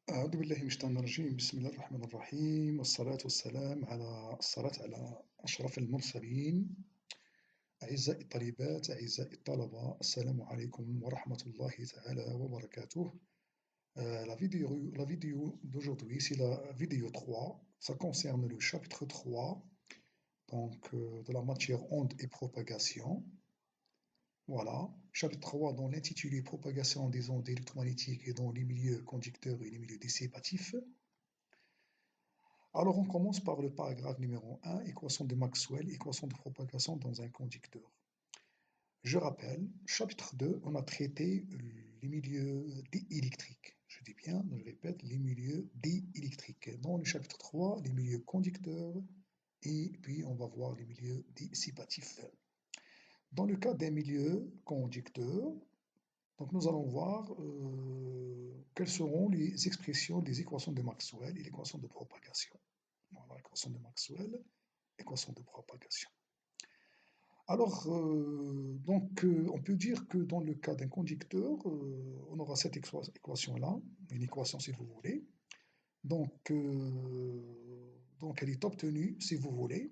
أعوذ بالله من الشيطان الرجيم بسم الله الرحمن الرحيم والصلاة والسلام على أشرف المرسلين أعزائي الطالبات أعزائي الطلبة السلام عليكم ورحمة الله تعالى وبركاته. La vidéo d'aujourd'hui c'est la vidéo 3, ça concerne le chapitre 3 de la matière ondes et propagation. Voilà, chapitre 3 dans l'intitulé Propagation des ondes électromagnétiques et dans les milieux conducteurs et les milieux dissipatifs. Alors on commence par le paragraphe numéro 1, équation de Maxwell, équation de propagation dans un conducteur. Je rappelle, chapitre 2, on a traité les milieux diélectriques. Je dis bien, je répète, les milieux diélectriques. Dans le chapitre 3, les milieux conducteurs et puis on va voir les milieux dissipatifs. Dans le cas d'un milieu conducteur, donc nous allons voir quelles seront les expressions des équations de Maxwell et l'équation de propagation. Voilà, l'équation de Maxwell, équation de propagation. Alors, on peut dire que dans le cas d'un conducteur, on aura cette équation-là, une équation si vous voulez. Donc elle est obtenue, si vous voulez,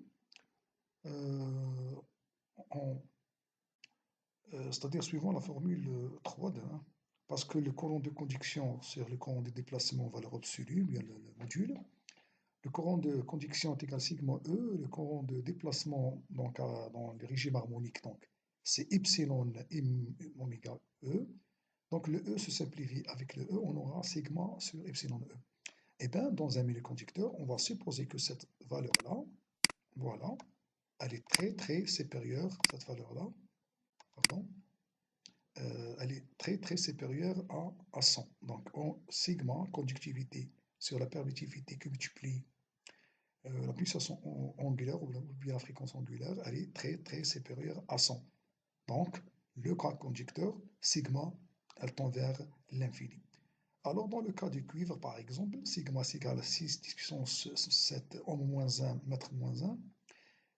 c'est-à-dire suivant la formule 3 de 1, parce que le courant de conduction, c'est le courant de déplacement en valeur absolue, bien le module. Le courant de conduction est égal à sigma E, le courant de déplacement donc, dans le régime harmonique, c'est epsilon oméga E. Donc le E se simplifie avec le E, on aura sigma sur epsilon E. Et bien, dans un milieu conducteur, on va supposer que cette valeur-là, voilà, elle est très supérieure, cette valeur-là, pardon, elle est très supérieure à 100. Donc en sigma, conductivité sur la permittivité que multiplie la puissance angulaire ou bien la fréquence angulaire, elle est très supérieure à 100. Donc, le cas conducteur, sigma, elle tend vers l'infini. Alors, dans le cas du cuivre, par exemple, sigma c'est égal à 6 puissance 7 ohm moins 1 mètre moins 1.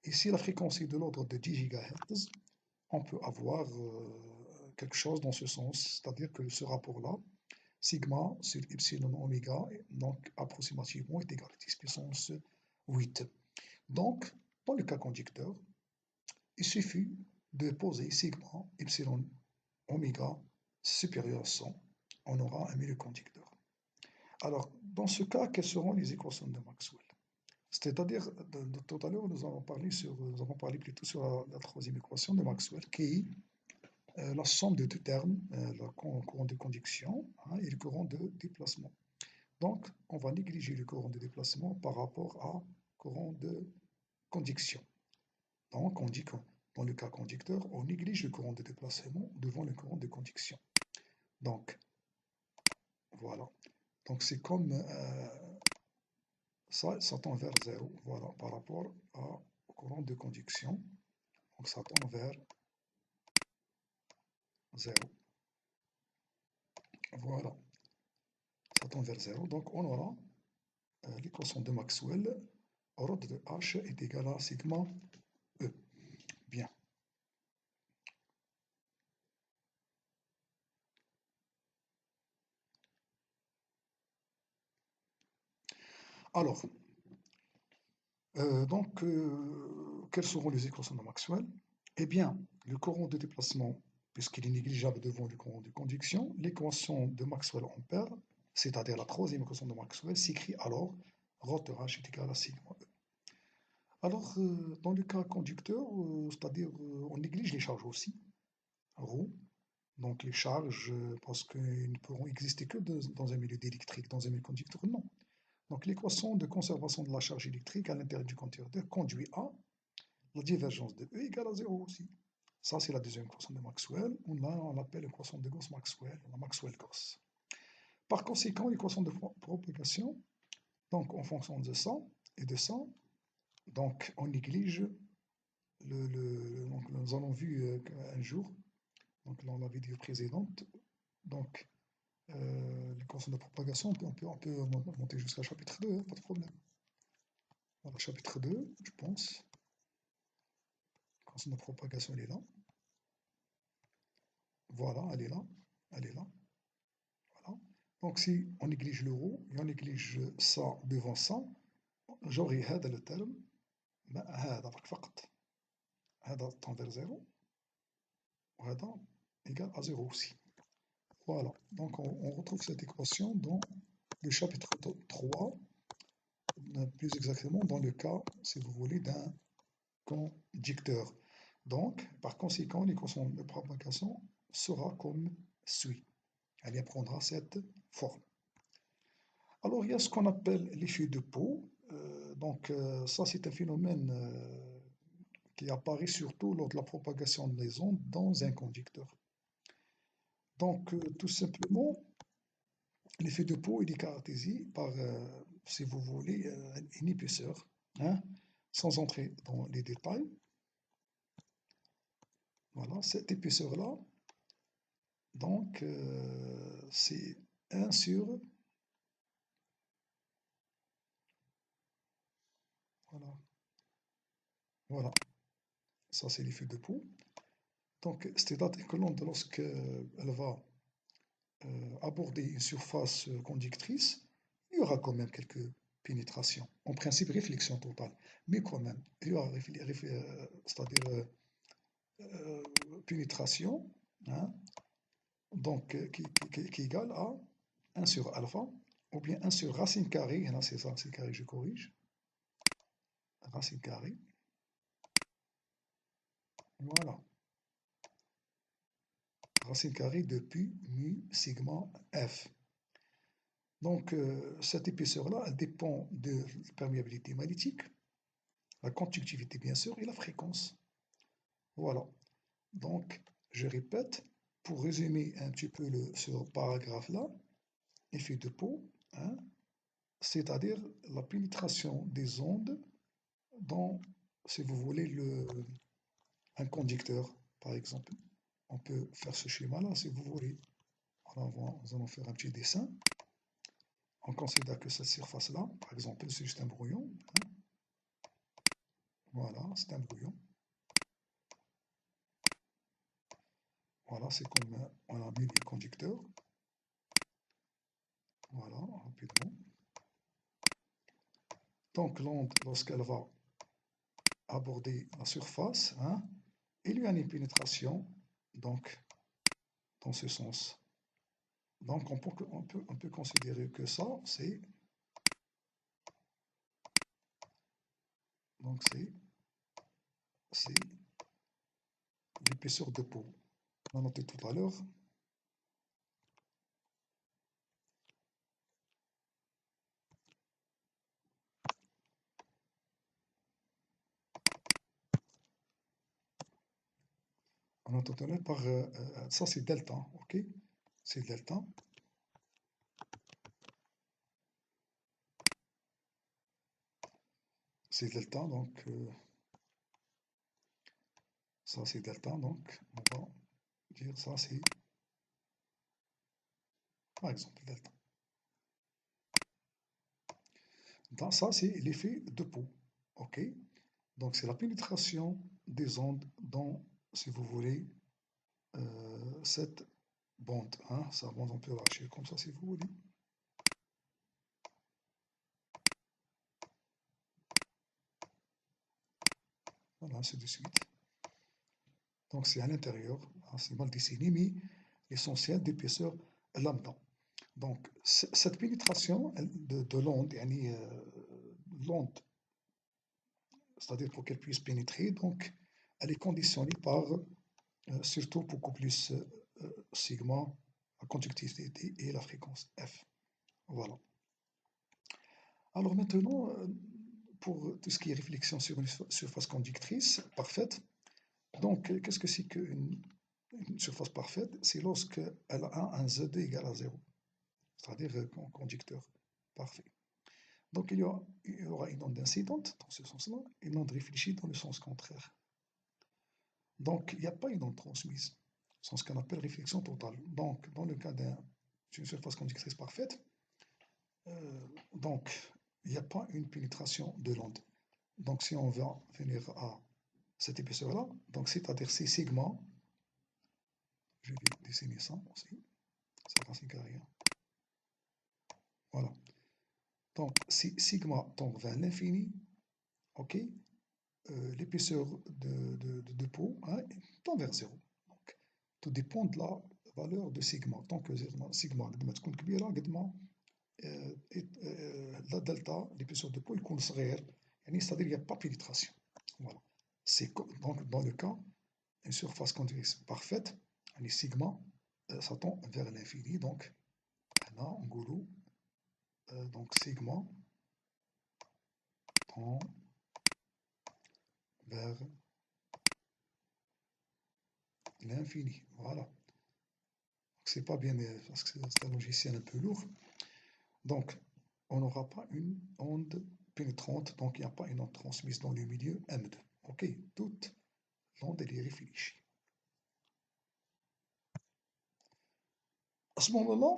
Et si la fréquence est de l'ordre de 10 GHz, on peut avoir quelque chose dans ce sens, c'est-à-dire que ce rapport-là, sigma sur epsilon oméga, donc approximativement, est égal à 10 puissance 8. Donc, dans le cas conducteur, il suffit de poser sigma, epsilon, oméga supérieur à 100. On aura un milieu conducteur. Alors, dans ce cas, quelles seront les équations de Maxwell? C'est-à-dire, tout à l'heure, nous avons parlé plutôt sur la troisième équation de Maxwell, qui est la somme de deux termes, le courant de conduction et le courant de déplacement. Donc, on va négliger le courant de déplacement par rapport à courant de conduction. Donc, on dit que dans le cas conducteur, on néglige le courant de déplacement devant le courant de conduction. Donc, voilà. Donc, c'est comme ça tend vers 0, voilà, par rapport au courant de conduction. Donc, ça tend vers 0. Voilà, ça tend vers 0. Donc, on aura l'équation de Maxwell, ordre de H est égal à sigma E. Bien. Alors, quelles seront les équations de Maxwell? Eh bien, le courant de déplacement, puisqu'il est négligeable devant le courant de conduction, l'équation de Maxwell-Ampère, c'est-à-dire la troisième équation de Maxwell, s'écrit alors ρ de H est égal à sigma E. Alors, dans le cas conducteur, c'est-à-dire on néglige les charges aussi, ρ. Donc les charges, parce qu'ils ne pourront exister que dans un milieu électrique, dans un milieu conducteur, non. Donc l'équation de conservation de la charge électrique à l'intérieur du conducteur conduit à la divergence de E égale à 0 aussi. Ça, c'est la deuxième équation de Maxwell. On l'appelle l'équation de Gauss-Maxwell, la Maxwell-Gauss. Par conséquent, l'équation de propagation, donc en fonction de ça et de ça, donc on néglige donc nous avons vu un jour, donc dans la vidéo précédente, donc l'équation de propagation, on peut monter jusqu'à chapitre 2, pas de problème. Voilà, chapitre 2, je pense. L'équation de propagation, elle est là. Voilà, elle est là. Elle est là. Voilà. Donc si on néglige l'euro et on néglige ça devant ça, j'aurai هذا le terme, هذا فقط هذا tend vers 0 وهذا égal à 0 aussi. Voilà, donc on retrouve cette équation dans le chapitre 3, plus exactement dans le cas, si vous voulez, d'un conducteur. Donc, par conséquent, l'équation de propagation sera comme suit. Elle prendra cette forme. Alors, il y a ce qu'on appelle l'effet de Pau. Ça, c'est un phénomène qui apparaît surtout lors de la propagation des ondes dans un conducteur. Donc, tout simplement, l'effet de Pau il est caractérisé par, si vous voulez, une épaisseur, hein, sans entrer dans les détails. Voilà, cette épaisseur-là, donc, c'est 1 sur, voilà, voilà, ça c'est l'effet de Pau. Donc, c'est-à-dire que l'onde, lorsqu'elle va aborder une surface conductrice, il y aura quand même quelques pénétrations. En principe, réflexion totale, mais quand même, il y aura c'est-à-dire pénétration, hein, donc qui est égale à 1 sur alpha, ou bien 1 sur racine carrée, et là c'est ça, racine carrée, je corrige, racine carrée, voilà, racine carrée de pi mu sigma f. Donc cette épaisseur-là, elle dépend de la perméabilité magnétique, la conductivité bien sûr, et la fréquence. Voilà, donc je répète, pour résumer un petit peu ce paragraphe-là, effet de Pau, hein, c'est-à-dire la pénétration des ondes dans, si vous voulez, un conducteur, par exemple. On peut faire ce schéma-là, si vous voulez. Alors, nous allons faire un petit dessin. On considère que cette surface-là, par exemple, c'est juste un brouillon. Hein. Voilà, c'est un brouillon. Voilà, c'est comme on a mis les conducteurs. Voilà, rapidement. Donc, l'onde, lorsqu'elle va aborder la surface, hein, il y a une pénétration, donc, dans ce sens. Donc, on peut considérer que ça, c'est l'épaisseur de Pau. On a noté tout à l'heure. On a tout à l'heure par ça, c'est delta, ok? C'est delta. C'est delta, donc ça c'est delta, donc on va dire ça c'est par exemple delta. Ça c'est l'effet de Pau, ok? Donc c'est la pénétration des ondes dans, si vous voulez, cette bande, hein? Ça bande on peut l'arracher comme ça si vous voulez. Voilà, ainsi de suite. Donc c'est à l'intérieur, hein, c'est mal dessiné, mais l'essentiel d'épaisseur lambda. Donc cette pénétration de l'onde, l'onde, c'est-à-dire pour qu'elle puisse pénétrer, donc elle est conditionnée par surtout beaucoup plus sigma, la conductivité et la fréquence F. Voilà. Alors maintenant, pour tout ce qui est réflexion sur une surface conductrice parfaite, donc qu'est-ce que c'est qu'une surface parfaite? C'est lorsqu'elle a un ZD égal à 0, c'est-à-dire un conducteur parfait. Donc il y aura une onde incidente dans ce sens-là, et une onde réfléchie dans le sens contraire. Donc il n'y a pas une onde transmise, c'est ce qu'on appelle réflexion totale. Donc dans le cas d'une surface conductrice parfaite, donc il n'y a pas une pénétration de l'onde. Donc si on va venir à cette épaisseur-là, donc c'est-à-dire c'est sigma, je vais dessiner ça aussi, c'est racine carrée. Donc, si sigma tend vers l'infini, ok, l'épaisseur de peau, hein, tend vers zéro. Donc, tout dépend de la valeur de sigma. Tant que sigma قد ما تكون كبيرة قد ما la delta, l'épaisseur de peau, يكون صغير. يعني c'est-à-dire il n'y a pas pénétration. Voilà. C'est donc dans le cas une surface convexe parfaite, يعني sigma ça tend vers l'infini. Donc هنا نقولوا donc sigma tend vers l'infini. Voilà. C'est pas bien parce que c'est un logiciel un peu lourd. Donc, on n'aura pas une onde pénétrante, donc il n'y a pas une onde transmise dans le milieu M2. Ok, toute l'onde est réfléchie. À ce moment-là,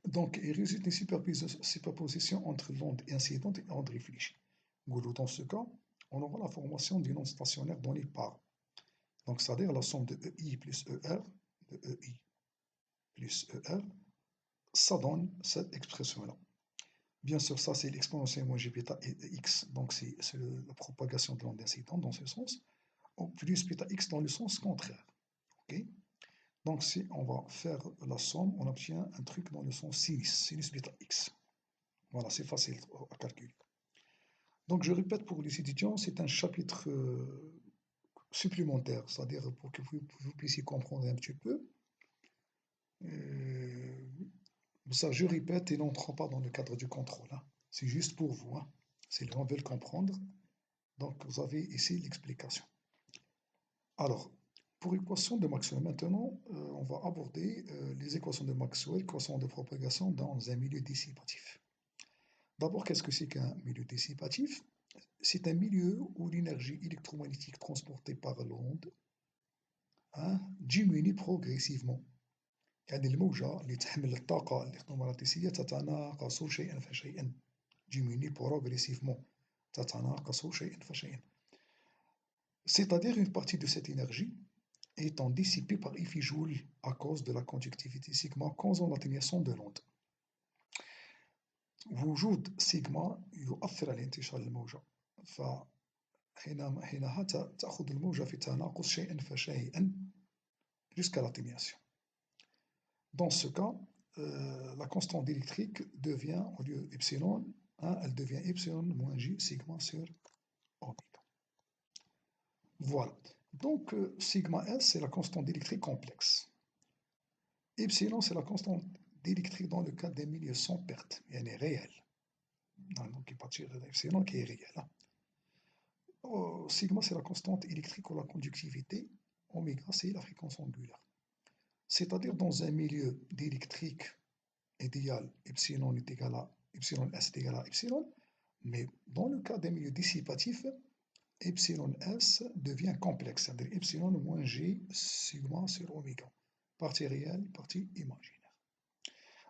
donc, il résulte une superposition entre l'onde incidente et l'onde réfléchie. Dans ce cas, on aura la formation d'une onde stationnaire donnée par, donc c'est-à-dire la somme de EI plus ER, de EI plus ER, ça donne cette expression-là. Bien sûr, ça c'est l'exponentielle moins g bêta x, donc c'est la propagation de l'onde incidente dans ce sens, ou plus bêta x dans le sens contraire. Okay. Donc si on va faire la somme, on obtient un truc dans le sens sinus bêta x. Voilà, c'est facile à calculer. Donc je répète pour les étudiants, c'est un chapitre supplémentaire, c'est-à-dire pour que vous puissiez comprendre un petit peu. Ça, je répète, et n'entre pas dans le cadre du contrôle. Hein. C'est juste pour vous. Hein. Si les gens veulent comprendre, donc vous avez ici l'explication. Alors, pour l'équation de Maxwell, maintenant, on va aborder les équations de Maxwell, équations de propagation dans un milieu dissipatif. D'abord, qu'est-ce que c'est qu'un milieu dissipatif? C'est un milieu où l'énergie électromagnétique transportée par l'onde hein, diminue progressivement. يعني الموجة اللي تحمل الطاقة الإلكترومغناطيسية تتناقص شيئا فشيئا. diminue progressivement. تتناقص شيئا فشيئا. C'est-à-dire une partie de cette énergie étant dissipée par effet Joule à cause de la conductivité sigma causant l'atténuation de l'onde. وجود سيجما يؤثر على انتشار الموجة فحينها تأخذ الموجة في التناقص شيئا فشيئا jusqu'à l'atténuation. Dans ce cas, la constante électrique devient, au lieu epsilon, hein, elle devient epsilon moins j sigma sur oméga. Voilà. Donc, sigma S, c'est la constante électrique complexe. Epsilon, c'est la constante électrique dans le cas des milieux sans perte, et elle est réelle. Donc, il partir de epsilon qui est réel. Hein. Sigma, c'est la constante électrique ou la conductivité. Oméga, c'est la fréquence angulaire. C'est-à-dire dans un milieu d'électrique idéal, epsilon est égal à epsilon S est égal à epsilon, mais dans le cas des milieux dissipatifs, epsilon S devient complexe, c'est-à-dire epsilon moins g sigma sur oméga, partie réelle, partie imaginaire.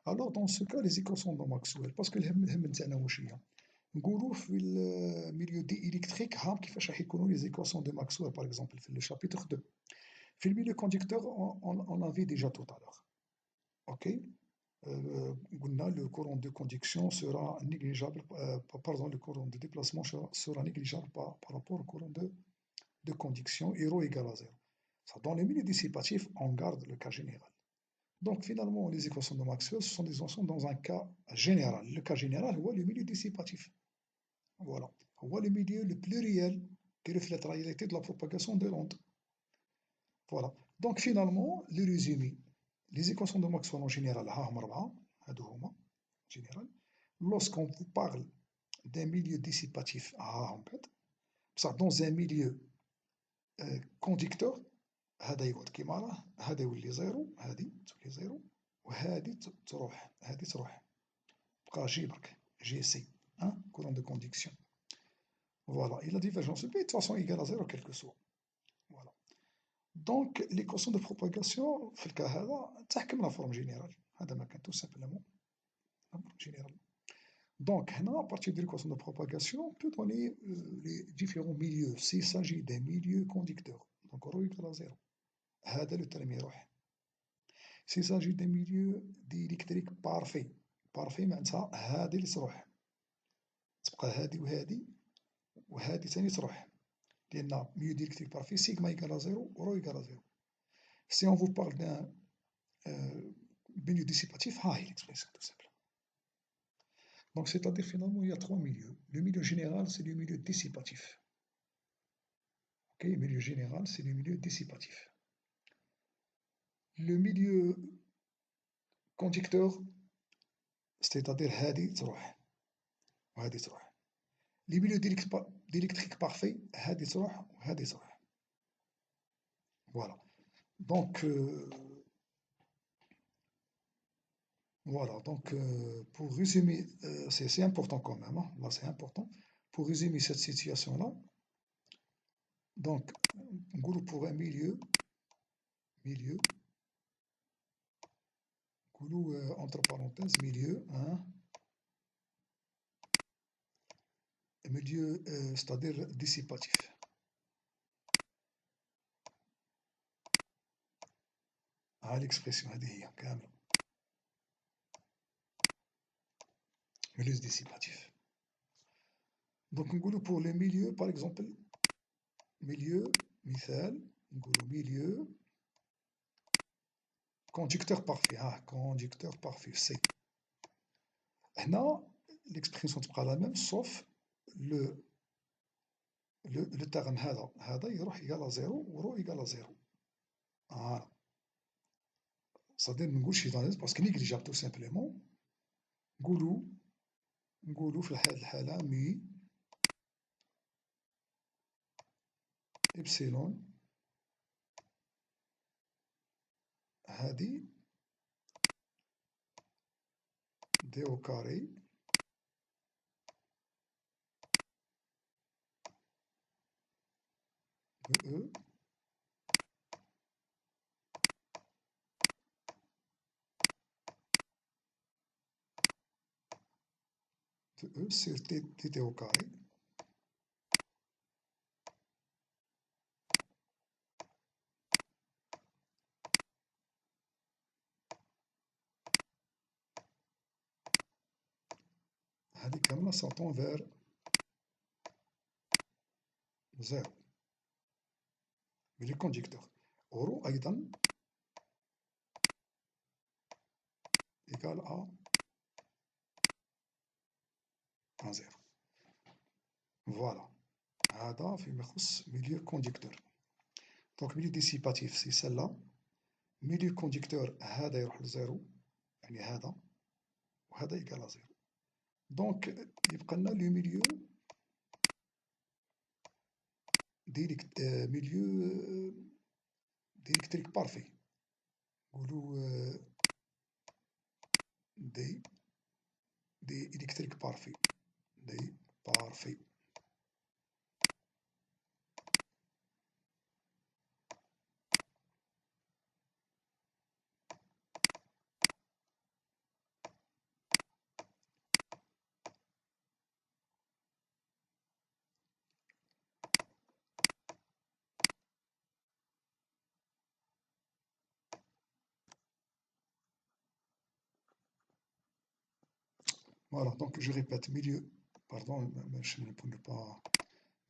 Alors dans ce cas, les équations de Maxwell, parce que الهم نتاعنا واش هي نقولوا في الميليو دي électrique ها كيفاش راح يكونوا les équations de Maxwell par exemple في le chapitre 2. في le milieu conducteur on avait déjà tout à l'heure. OK. Le courant de conduction sera négligeable, pardon, le courant de déplacement sera négligeable par rapport au courant de conduction, et ρ égale à 0. Ça, dans les milieux dissipatifs, on garde le cas général. Donc finalement, les équations de Maxwell, ce sont des équations dans un cas général. Le cas général, c'est le milieu dissipatif. Voilà. C'est le milieu le plus réel qui reflète la réalité de la propagation de l'onde. Voilà. Donc finalement, le résumé. Les équations de Maxwell en général, lorsqu'on vous parle d'un milieu dissipatif, dans un milieu conducteur, هذا يقعد كيما راه هذا يولي زيرو هذه تولي زيرو وهذه تروح هذه تروح بقى جي برك جي سي courant de conduction. Voilà, et la divergence de toute façon égale à 0 quel que soit. Voilà. Donc l'équation de propagation في الكا هذا تحكم la forme générale. هذا ما كان tout simplement la forme générale. Donc, à partir de l'équation de propagation, on peut donner les différents milieux. S'il s'agit d'un milieu conducteur, donc ρ égale à 0. هذا le terme يروح. S'il s'agit d'un milieu d'électrique parfait معناتها هذه اللي تروح. تبقى هادي وهادي وهادي ثاني تروح، لأن milieu diélectrique parfait sigma égale à 0 rho égale à 0. Si on vous parle d'un milieu dissipatif, ha l'expression tout simple. Donc c'est-à-dire finalement il y a trois milieux. Le milieu général c'est le milieu dissipatif. Ok, le milieu général c'est le milieu dissipatif. Le milieu conducteur c'est-à-dire هادي تروح وهادي تروح. Les milieux d'électrique parfait هادي تروح وهادي تروح. Voilà. Donc voilà, donc pour résumer, c'est important quand même, hein, là c'est important. Pour résumer cette situation-là, donc pour un milieu, entre parenthèses, milieu, hein, milieu c'est-à-dire dissipatif. L'expression هذه هي كاملة. Milieu dissipatif. Donc pour les milieux, par exemple, milieu, مثال, milieu conducteur parfait, conducteur parfait, C. هنا l'expression تبقى la même sauf le terme هذا يروح égal à 0 و rho égal à 0. Voilà. C'est-à-dire ما نقولش parce que négligeable tout simplement. نقولوا في هذه الحالة مي إبسيلون هذه دي أو كاري دو أو sur تي أو كاري هذه كاملة s'entend vers 0 milieu conducteur. rho أيضا égal à 0. Voilà. هذا فيما يخص milieu conducteur. Donc milieu dissipatif c'est celle-là. milieu conducteur هذا يروح لزيرو يعني هذا وهذا égal à 0. Donc يبقى لنا لو milieu milieu d'électrique parfait. نقولوا دي électrique parfait. دي parfait. Voilà, donc je répète, pardon, pour ne pas,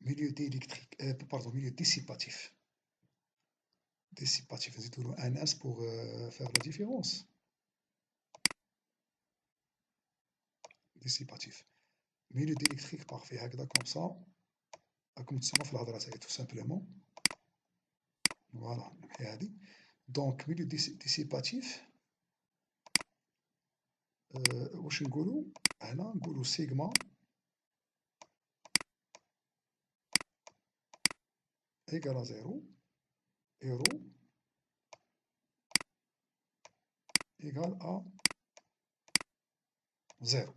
milieu d'électrique, pardon, milieu dissipatif. Dissipatif, c'est toujours un S pour faire la différence. Dissipatif. Milieu d'électrique parfait, comme ça, comme tu tout simplement. Voilà, donc milieu dissipatif, واش نقولوا هنا نقولوا سيغما égal à 0 et rho égal à 0.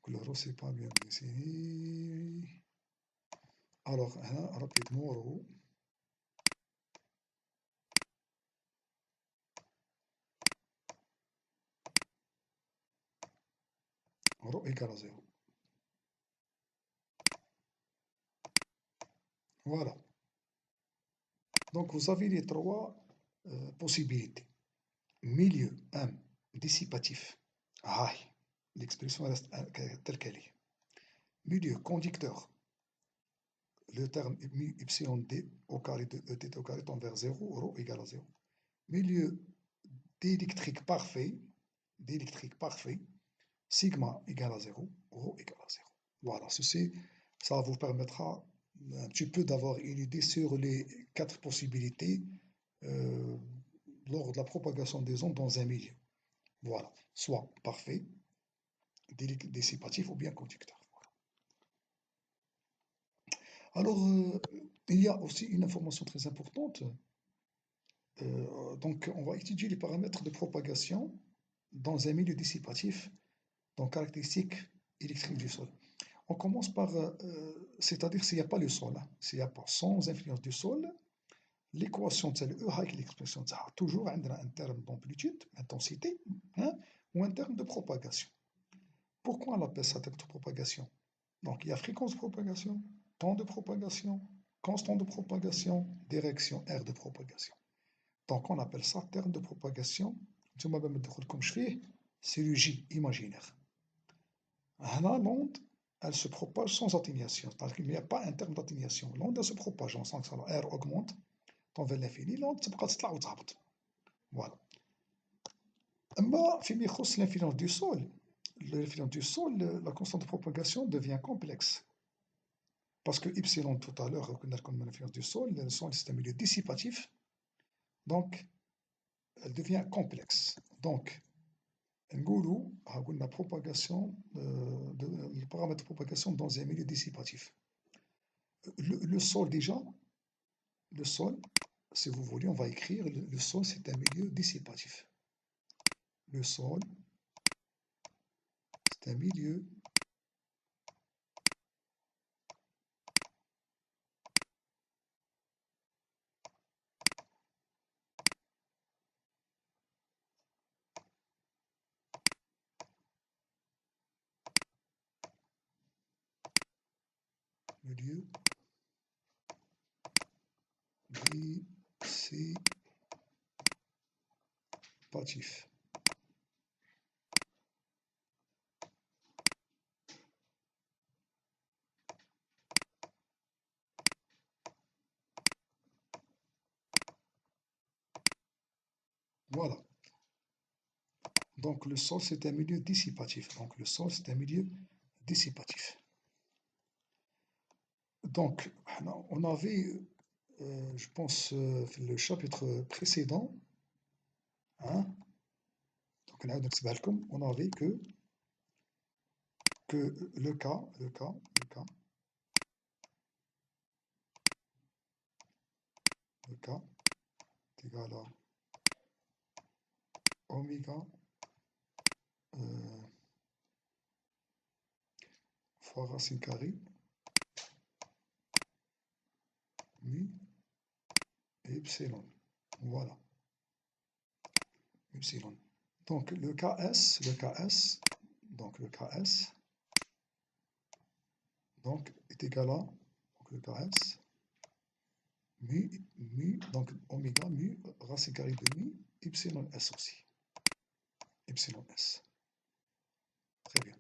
Le rho c'est pas bien dessiné. Alors هنا rapidement rho égal à 0. Voilà. Donc vous avez les trois possibilités. Milieu M, dissipatif. Ah, l'expression reste telle qu'elle est. Milieu conducteur. Le terme mu epsilon d au carré de ET au carré tend vers 0, ρ égale à 0. Milieu d'électrique parfait, sigma égale à 0, ρ égale à 0. Voilà, ceci, ça vous permettra un petit peu d'avoir une idée sur les 4 possibilités euh, lors de la propagation des ondes dans un milieu. Voilà, soit parfait, dissipatif ou bien conducteur. Alors, il y a aussi une information très importante. Donc, on va étudier les paramètres de propagation dans un milieu dissipatif, donc caractéristiques électriques du sol. On commence par, c'est-à-dire s'il n'y a pas le sol, hein, s'il n'y a pas sans influence du sol, l'équation de E avec l'expression de toujours un terme d'amplitude, intensité, hein, ou un terme de propagation. Pourquoi on appelle ça terme de propagation? Donc, il y a fréquence de propagation, temps de propagation, constant de propagation, direction R de propagation. Donc, on appelle ça terme de propagation. C'est le J imaginaire. L'onde, elle se propage sans atténuation. C'est-à-dire qu'il n'y a pas un terme d'atténuation. L'onde, elle se propage. On sent que R augmente, tend vers l'infini. L'onde, c'est تطلع وتهبط. Voilà. أما فيما يخص l'influence du sol, l'influence du sol, la constante de propagation devient complexe. Parce que epsilon tout à l'heure, reconnaître comme l'influence du sol, le sol c'est un milieu dissipatif, donc elle devient complexe. Donc, la propagation, le paramètre de propagation dans un milieu dissipatif. Le sol déjà, le sol, si vous voulez, on va écrire, le sol c'est un milieu dissipatif. Le sol, c'est un milieu milieu dissipatif. Voilà. Donc le sol c'est un milieu dissipatif. Donc le sol c'est un milieu dissipatif. Donc on avait, je pense, le chapitre précédent, hein, donc on avait que le K est égal à oméga fois racine carrée mu et epsilon. Voilà, epsilon. Donc le KS, donc le KS, donc est égal à, donc le KS, mu, donc oméga, mu, racine carrée de mu, epsilon S aussi. Epsilon S. Très bien.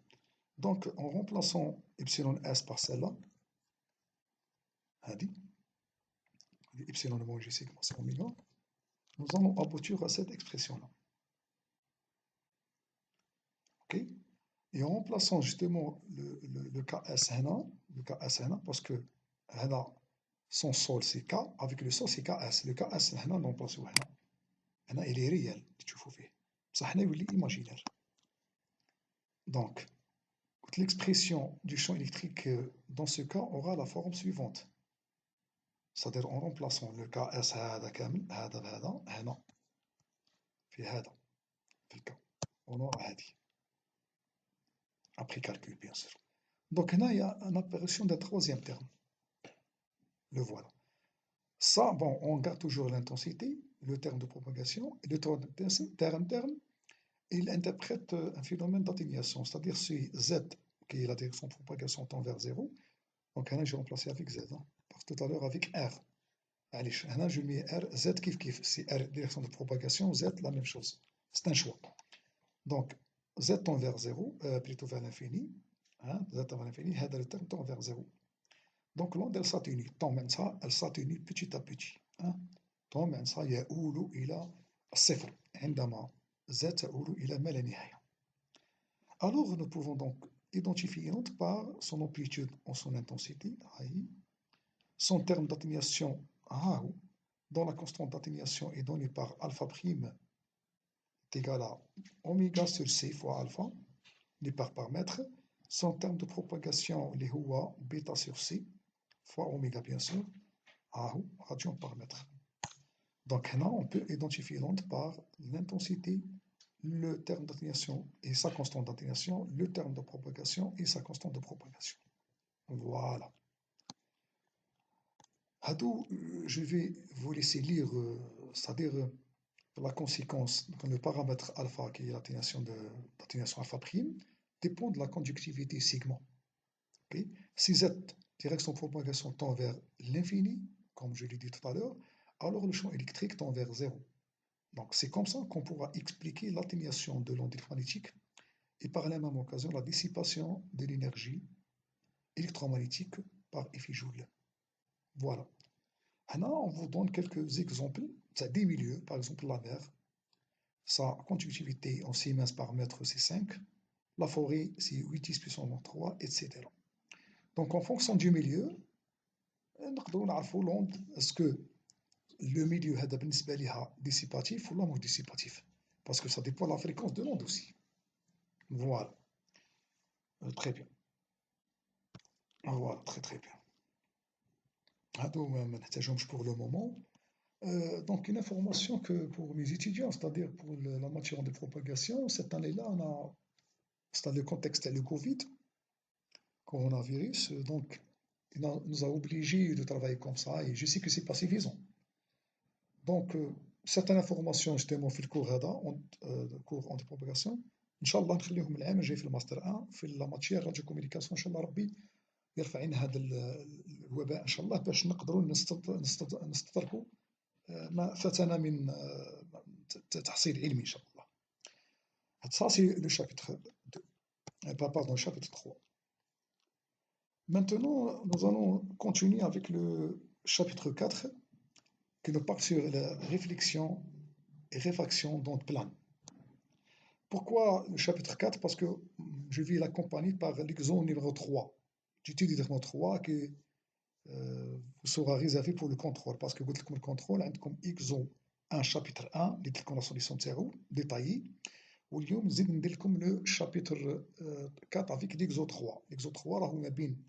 Donc en remplaçant epsilon S par celle-là, epsilon de moins ici, c'est oméga, nous allons aboutir à cette expression-là. Ok? Et en remplaçant justement le KS parce que son sol c'est K, avec le sol c'est KS. Le KS هنا نمبلاسيو هنا il est réel تشوفوا فيه بصح هنا يولي imaginaire. Donc l'expression du champ électrique dans ce cas aura la forme suivante. C'est-à-dire en remplaçant le KS هذا كامل هذا بهذا هنا في هذا في الكا on aura هذه après calcul bien sûr. Donc là il y a une apparition d'un troisième terme. Le voilà. Ça, bon, on garde toujours l'intensité, le terme de propagation, et le terme, il interprète un phénomène d'atténuation, c'est-à-dire si Z, qui est la direction de propagation, tend vers 0, donc là, je vais remplacer avec Z, hein, parce que tout à l'heure avec R. Allez, là, je mets R, Z kiff kiff, c'est R, direction de propagation, Z, la même chose. C'est un choix. Donc, z tend vers 0, plutôt vers l'infini, hein, z tend vers l'infini, هذا le terme tend vers 0. Donc l'onde elle s'atténue, elle s'atténue petit à petit. Hein. يؤول إلى الصفر عندما z تؤول إلى ما لا نهاية. Alors nous pouvons donc identifier une onde par son amplitude ou son intensité, son terme d'atténuation, dont la constante d'atténuation est donnée par alpha prime est égal à oméga sur c fois alpha, les par mètre, son terme de propagation, les هو bêta sur c, fois oméga bien sûr, radian par mètre. Donc là, on peut identifier l'onde par l'intensité, le terme d'atténuation et sa constante d'atténuation, le terme de propagation et sa constante de propagation. Voilà. Je vais vous laisser lire, c'est-à-dire la conséquence, le paramètre alpha, qui est l'atténuation alpha prime, dépend de la conductivité sigma. Okay? Si z, direction de propagation, tend vers l'infini, comme je l'ai dit tout à l'heure, alors le champ électrique tend vers 0. Donc c'est comme ça qu'on pourra expliquer l'atténuation de l'onde électromagnétique et par la même occasion la dissipation de l'énergie électromagnétique par effet Joule. Voilà. Maintenant, on vous donne quelques exemples. C'est des milieux, par exemple la mer, sa conductivité en Siemens par mètre c'est 5, la forêt c'est 8 10 puissance 3, etc. Donc en fonction du milieu, نقدروا نعرفوا l'onde, est-ce que le milieu هذا بالنسبة لها dissipatif ou non dissipatif, parce que ça dépend de la fréquence de l'onde aussi. Voilà. Très bien. Voilà, très très bien. هادو ما نحتاجهمش pour le moment. Donc une information que pour mes étudiants, c'est-à-dire pour la matière de propagation, cette année-là, c'est-à-dire le contexte est le Covid, coronavirus, donc il nous a obligés de travailler comme ça et je sais que c'est pas suffisant. Donc certaines informations justement في الكور هذا cours de propagation ان شاء الله نخليهم العام الجاي في الماستر 1 في لا ماتيير راديو كومونيكاسيون ان شاء الله ربي يرفع عنا هذا الوباء ان شاء الله باش نقدروا نستدركوا ما فاتنا من تحصيل علمي ان شاء الله. Ça c'est le chapitre 2. Pardon, le chapitre 3. Maintenant, nous allons continuer avec le chapitre 4 qui nous parle sur la réflexion et réfraction d'ondes planes. Pourquoi le chapitre 4? Parce que je vais l'accompagner par l'exemple numéro 3. J'utilise l'exemple 3 qui sera réservé pour le contrôle. Parce que le contrôle, comme exo 1 chapitre 1, اللي قلت لكم la solution de zéro détaillée. واليوم نزيد ندير لكم le chapitre 4 avec l'exo 3. L'exo 3 راهو ما بين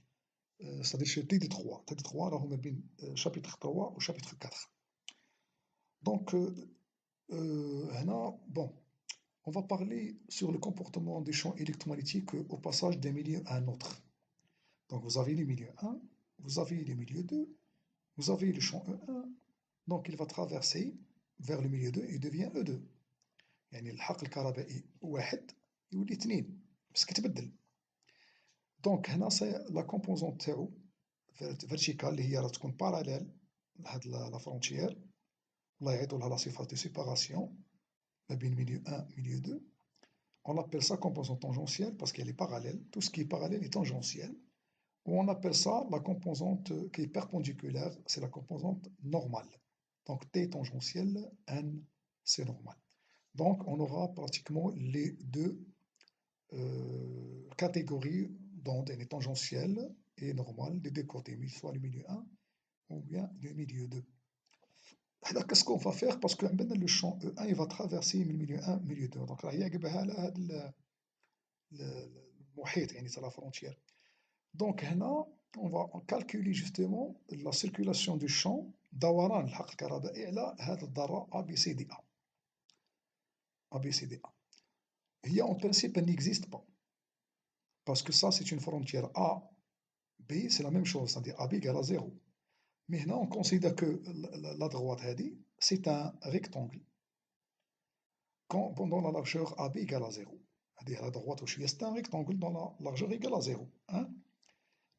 c'est-à-dire chez TD3. TD3 راهو ما بين chapitre 3 و chapitre 4. Donc bon, on va parler sur le comportement des champs électromagnétiques au passage d'un milieu à un autre. Donc vous avez le milieu 1, vous avez le milieu 2, vous avez le champ E1, donc il va traverser vers le milieu 2 et devient E2. يعني الحقل الكهربائي واحد يولي 2 بس كتبدل. دونك هنا سي لا كومبوزونت تاعو فيرتيكال اللي هي راه تكون باراليل لهاد لا فرونتيير الله يعيطوا لها لا صفه دو سيباراسيون ما بين milieu 1 milieu 2. On appelle ça composante tangentielle parce qu'elle est parallèle. Tout ce qui est parallèle est tangentiel. Ou on appelle ça la composante qui est perpendiculaire, c'est la composante normale. Donc T tangentielle, N c'est normal. Donc on aura pratiquement les deux catégories d'ondes, elle est tangentielle et normale des deux côtés, soit le milieu 1 ou bien le milieu 2. Alors qu'est-ce qu'on va faire? Parce que le champ E1 il va traverser le milieu 1 milieu 2. Donc là, il y a المحيط يعني c'est la frontière. Donc هنا on va calculer justement la circulation du champ دوران الحقل الكهربائي على هذه الذرة ABCDA. ABCDA. هي en principe elle n'existe pas. Parce que ça c'est une frontière A, B, c'est la même chose, c'est-à-dire AB égale à 0. Mais maintenant on considère que la droite هذه c'est un rectangle. Pendant la largeur AB égale à 0. C'est-à-dire la droite c'est un rectangle dans la largeur égale à 0. Hein?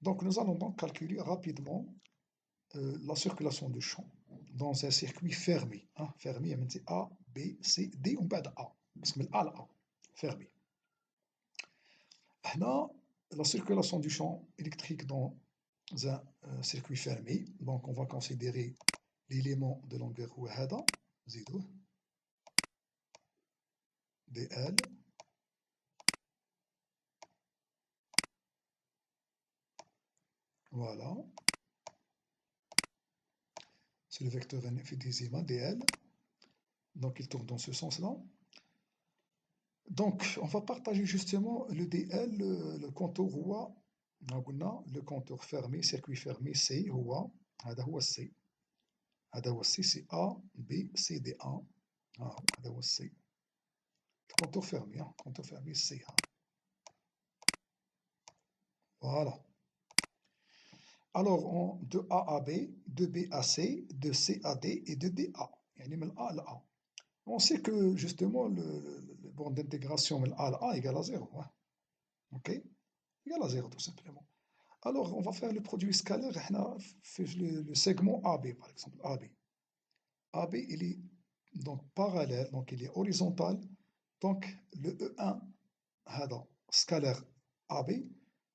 Donc nous allons donc calculer rapidement la circulation du champ dans un circuit fermé. Hein? Fermé, c'est A, B, C, D, on peut A. Parce que A, là, fermé. هنا la circulation du champ électrique dans un circuit fermé. Donc on va considérer l'élément de longueur هو هذا نزيدوه dl. Voilà, c'est le vecteur infinitésimal dl. Donc il tourne dans ce sens-là. Donc on va partager justement le dl, le contour هو قلنا le contour fermé, circuit fermé C هو هذا هو C. هذا هو C, c'est A B C D A. هذا هو C. Le contour fermé, hein, contour fermé C. Voilà. Alors, de A à B, de B à C, de C à D et de D à. يعني من A à A. On sait que justement le bord d'intégration من A à A égale à 0. Hein. OK? Égale à 0 tout simplement. Alors, on va faire le produit scalaire le segment AB par exemple. AB. AB, il est donc parallèle, donc il est horizontal. Donc, le E1, هذا scalaire AB,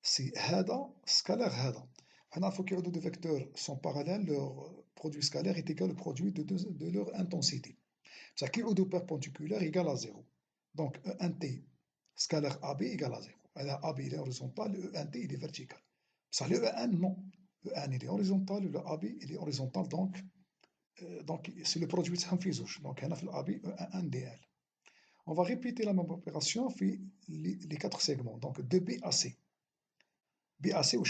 c'est هذا scalaire هذا. Il faut que les deux vecteurs sont parallèles, leur produit scalaire est égal au produit de leur intensité. C'est que les deux perpendiculaires égale à 0. Donc, E1T scalaire AB égale à 0. Alors, AB il est horizontal, le E1T il est vertical. Ça, le E1, non. Le E1 il est horizontal, le AB il est horizontal, donc c'est le produit de Hanfizouch. Donc, on a fait l'AB E1 DL. On va répéter la même opération pour les quatre segments. Donc, de B à C. B à C, où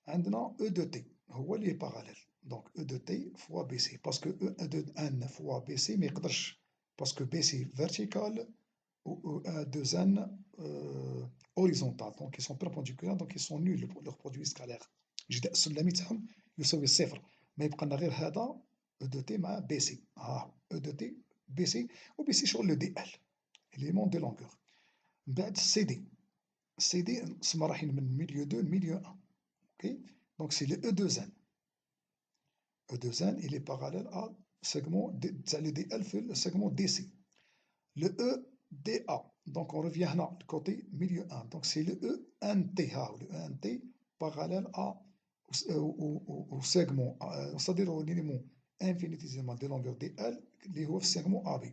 عندنا E de T. هو اللي est parallèle. Donc, E de T fois BC. Parce que E de N fois BC, mais parce que BC vertical ou E de N horizontal. Donc, ils sont perpendiculaires, donc ils sont nuls leur produit scalaire. السلمي تاعهم يساوي صفر. ما يبقى لنا غير هذا E de T مع BC. E de T BC و BC شغل le DL. Élément de longueur. من بعد CD. CD نسمى رايحين من milieu 2 milieu 1. Okay? Donc c'est le E2N. E2N, il est parallèle à segment le DL fait le segment DC. Le EDA, donc on revient là, le côté milieu 1. Donc c'est le ENT, le ENT parallèle au segment, c'est-à-dire au élément infinitésimal de longueur DL, اللي هو في segment AB.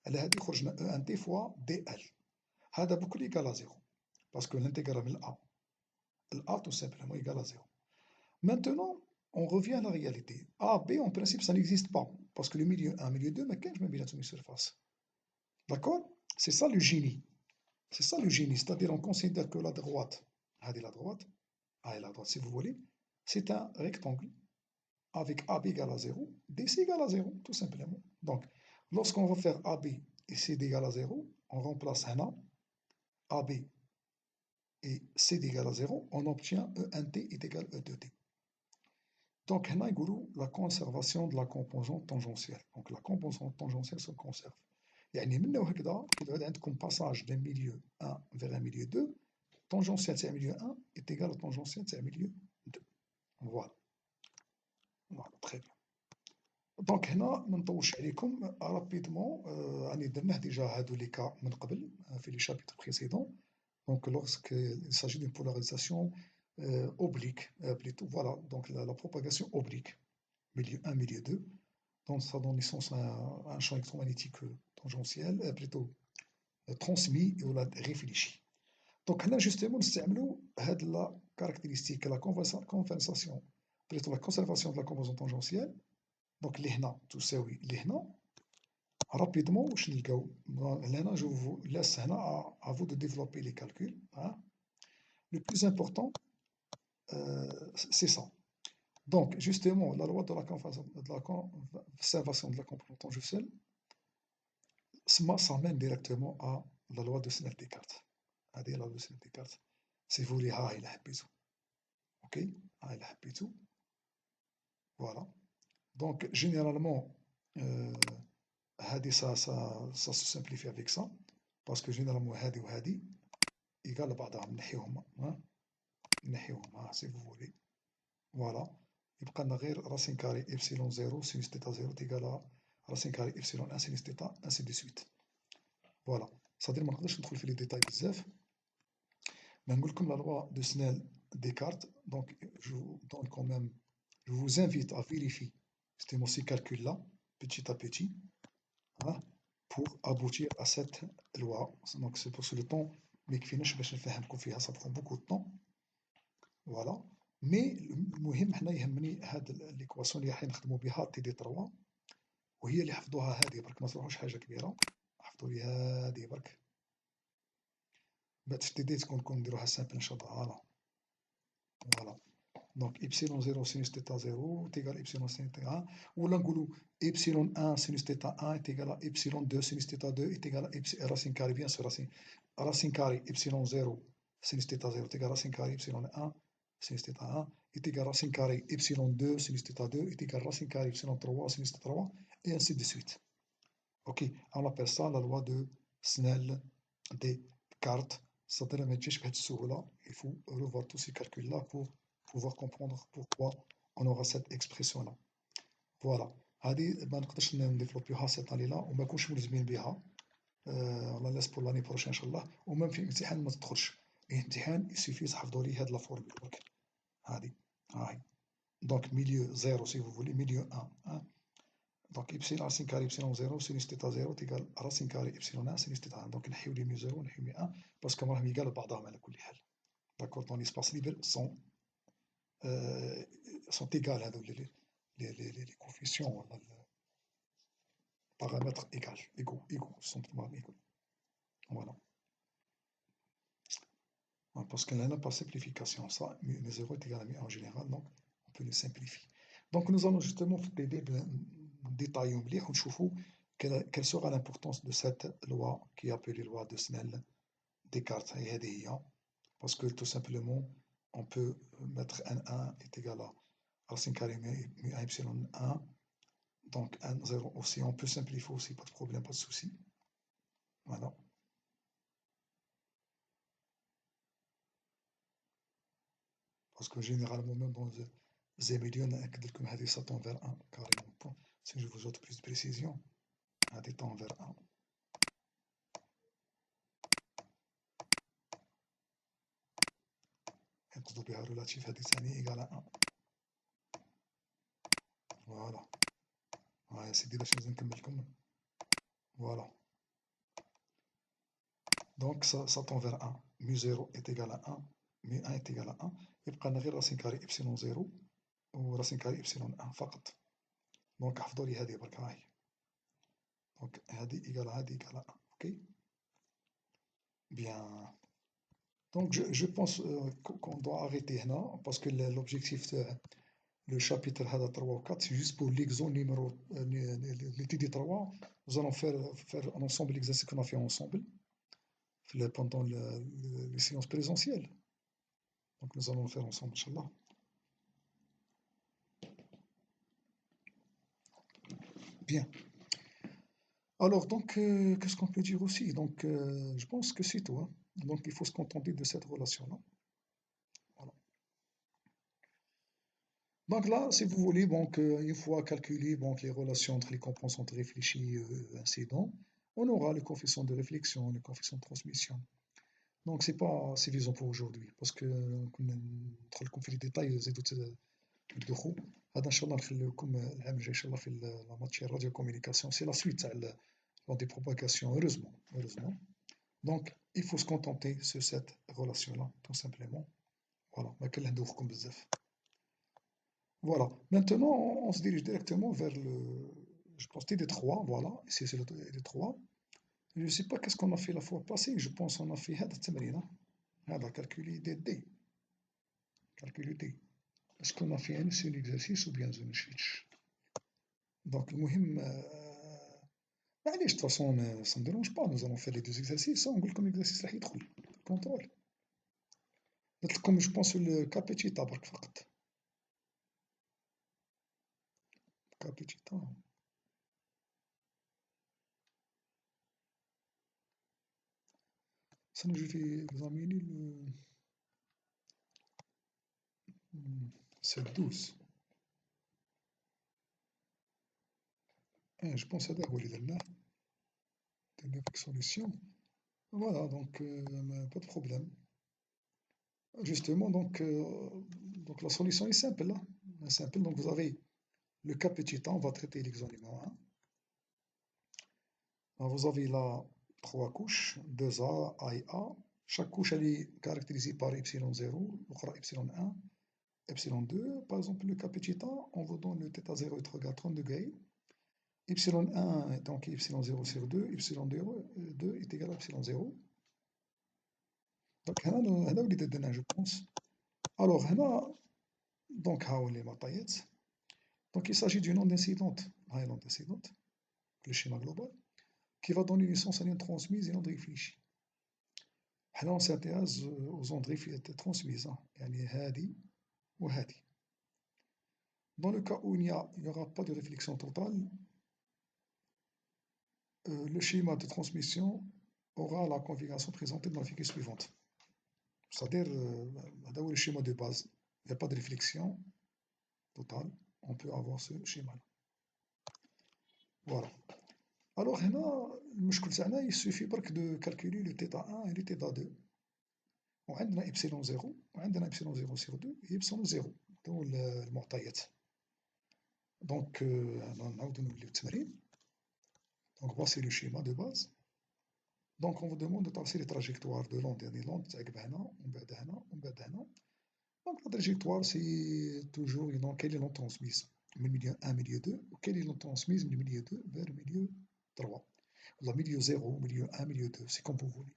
على هذه خرجنا ENT fois DL. هذا بكل égal à 0. Parce que l'intégral من A. A tout simplement égal à 0. Maintenant, on revient à la réalité. A, B, en principe, ça n'existe pas. Parce que le milieu 1, milieu 2, mais quand je mets la surface. D'accord? C'est ça le génie. C'est ça le génie. C'est-à-dire, on considère que la droite, A et la droite, si vous voulez, c'est un rectangle avec AB égale à 0, DC égale à 0, tout simplement. Donc, lorsqu'on va faire AB et CD égale à 0, on remplace un A, AB et CD égale à 0, on obtient E1T est égal à E2T. Donc, on a la conservation de la composante tangentielle. Donc, la composante tangentielle se conserve. يعني من هكذا كيبعد عندكم passage d'un milieu 1 vers un milieu 2, tangentielle تاع milieu 1 est égal à tangentielle تاع milieu 2. Voilà. Voilà, très bien. دونك هنا ما نطولش عليكم رابيدمون راني درناه ديجا هادو لي كا من قبل في لي شابيتر بريسيدون. Donc lorsqu'il s'agit d'une polarisation oblique, plutôt, voilà, donc la propagation oblique, milieu 1, milieu 2, donc ça donne naissance à un champ électromagnétique tangentiel, plutôt transmis ou réfléchi. Donc là justement, nous avons la caractéristique, la compensation, plutôt la conservation de la composante tangentielle. Donc l'ihna, tout ça oui, l'ihna. Rapidement, je vous laisse à vous de développer les calculs. Hein. Le plus important, c'est ça. Donc, justement, la loi de la conservation de la composante tangentielle, ça mène directement à la loi de Snell-Descartes. La loi de Snell-Descartes, si vous voulez, ok, voilà. Donc, généralement, ça se simplifie avec ça, parce que généralement, hadi ou hadi, égal à بعضهم نحيوهم si vous voulez. Voilà. يبقى لنا غير racine carré epsilon 0 sinus θ 0 est égal à racine carré epsilon 1 sinus θ ainsi de suite. Voilà. C'est-à-dire ما نقدرش ندخل في لي ديتاي بزاف. Comme la loi de Snell-Descartes, donc je vous donne quand même, je vous invite à vérifier ces calculs-là, petit à petit, hein, pour aboutir à cette loi. Donc c'est pour ce le temps, mais qui finit, ça prend beaucoup de temps. Voilà. Mais المهم حنا يهمني هاد ليكواسيون اللي راح نخدموا بها تي دي 3 وهي اللي حفظوها هذه برك ما تروحوش حاجه كبيره حفظوا لي هذه برك بعد في تي دي تكون نديروها سامبل ان شاء الله فوالا دونك إبسيلون زيرو سينوس تيتا زيرو تيغال إبسيلون سينوس تيتا 1 ولا نقولوا إبسيلون 1 سينوس تيتا 1 تيغال إبسيلون 2 سينوس تيتا 2 تيغال راسين كاري بيان سور راسين كاري إبسيلون زيرو سينوس تيتا زيرو تيغال راسين كاري إبسيلون 1 سينوس تيتا 1 تيغال راسين كاري إبسيلون 2 سينوس تيتا 2 تيغال راسين كاري إبسيلون 3 سينوس تيتا 3 et ainsi de suite. Ok, on appelle ça la loi de Snell-Descartes. C'est-à-dire il faut revoir tous ces calculs-là pour pouvoir comprendre pourquoi on aura cette expression-là. Voilà. هذه ما نقدرش نديفلوبيوها cette année-là وما نكونش ملزمين بها. On la laisse pour l'année prochaine ان شاء الله ومام في الامتحان ما تدخلش. الامتحان يسوفي تحفظوا لي هاد لا فورمول برك. هذه هاي. Donc milieu 0 si vous voulez, milieu 1. Hein. Donc epsilon racine carré epsilon 0 sinus θ 0 est égal à racine carré epsilon 1 sinus θ 1. Donc نحيو لي ميو 0 ونحيو ميو 1 باسكو راهم يقالوا بعضهم على كل حال. D'accord, dans l'espace libre sont égales هذو les coefficients ولا paramètres égaux sont égaux. Voilà. Parce qu'on a par simplification ça, mais 0 est égal à mu en général, donc on peut le simplifier. Donc nous allons justement détailler مليح ونشوفوا quelle sera l'importance de cette loi qui est appelée loi de Snell-Descartes. Parce que tout simplement, on peut mettre n1 est égal à racine carrée mu 1 epsilon 1. Donc n 0 aussi, on peut simplifier aussi, pas de problème, pas de souci. Voilà. Parce que généralement, même dans le Zémélion, ça tend vers 1 carrément. Si je vous autre plus de précision, ça tend vers 1. يقصد بها relatif هذه ثانية égal à 1. Voilà. يا سيدي باش نزيد نكمل لكم. Voilà. Donc ça tend vers 1. Mu 0 est égal à 1. Mu 1 est égal à 1. يبقى لنا غير راسين كاري إبسيلون 0 وراسين كاري إبسيلون 1 فقط. دونك حفظوا لي هذه برك هاي. دونك هذه إيكال هذه إيكال 1. Ok. Bien. Donc je pense qu'on doit arrêter là parce que l'objectif de le chapitre 3 ou 4 c'est juste pour l'exemple numéro l'étude 3. Nous allons faire ensemble l'exercice qu'on a fait ensemble pendant les séances présentielles. Donc nous allons le faire ensemble, Inch'Allah. Bien. Alors, donc, qu'est-ce qu'on peut dire aussi? Donc, je pense que c'est tout. Hein. Donc, il faut se contenter de cette relation-là. Voilà. Donc là, si vous voulez, donc, une fois calculé donc, les relations entre les composantes réfléchies incidents, on aura les coefficients de réflexion, les coefficients de transmission. Donc, c'est pas suffisant pour aujourd'hui, parce que ندخل في les détails زيدوا تدخلوا هذا ان شاء الله نخليكم العام الجاي ان شاء الله في لا ماتيير راديو كومونيكاسيون سي لا سويت تاع des propagations, heureusement, heureusement. Donc, il faut se contenter sur cette relation-là, tout simplement. Voilà, voilà. Maintenant, on se dirige directement vers le, je pense, TD3, voilà, ici c'est le TD3. Je ne sais pas qu'est-ce qu'on a fait la fois passée, je pense qu'on a fait هذا التمرين, هذا calculer des D. Calculer D. Est-ce qu'on a fait un seul exercice ou bien je ne cherche? Donc, المهم معليش de toute façon ça ne dérange pas, nous allons faire les deux exercices, نقول لكم exercice راح يدخل contrôle. قلت لكم je pense le cas petit برك فقط. Cas petit. Ça je vais examiner le c'est 12. Je pense هذا هو اللي درناه avec solution. Voilà, donc pas de problème. Justement, donc la solution est simple là. Elle est simple. Donc vous avez le cas petit a, on va traiter l'exemple numéro 1. Alors, vous avez là trois couches, 2A, A et A. Chaque couche elle est caractérisée par epsilon 0, epsilon 1, epsilon 2. Par exemple, le cas petit a, on vous donne le θ0 est égal à 30 degrés. Epsilon 1, donc epsilon 0 sur 2, epsilon 2 est égal à epsilon 0. Donc, هنا وليت عندنا je pense. Alors, هنا donc ها les معطيات. Donc il s'agit d'une onde incidente, l'onde incidente, le schéma global, qui va donner une naissance à une onde transmise et une onde réfléchie. Là on s'intéresse aux ondes transmises, يعني هذه وهذه. Dans le cas où il n'y aura pas de réflexion totale, le schéma de transmission aura la configuration présentée dans la figure suivante. C'est-à-dire, le schéma de base, il n'y a pas de réflexion totale, on peut avoir ce schéma-là. Voilà. Alors, هنا il suffit برك de calculer le θ1 et le θ2. وعندنا epsilon 0 وعندنا epsilon 0 sur 2 et epsilon 0 هذو المعطيات. Donc, نعاودو نوليو التمرين. Donc, voici le schéma de base. Donc, on vous demande de tracer les trajectoires de l'onde. يعني l'onde تعقب هنا ومن بعد هنا ومن بعد هنا. Donc, la trajectoire, c'est toujours quelle est l'onde transmise من milieu 1 milieu 2 ou quelle est l'onde transmise من milieu 2 vers milieu 3 ou milieu 0, milieu 1, milieu 2, c'est comme vous voulez.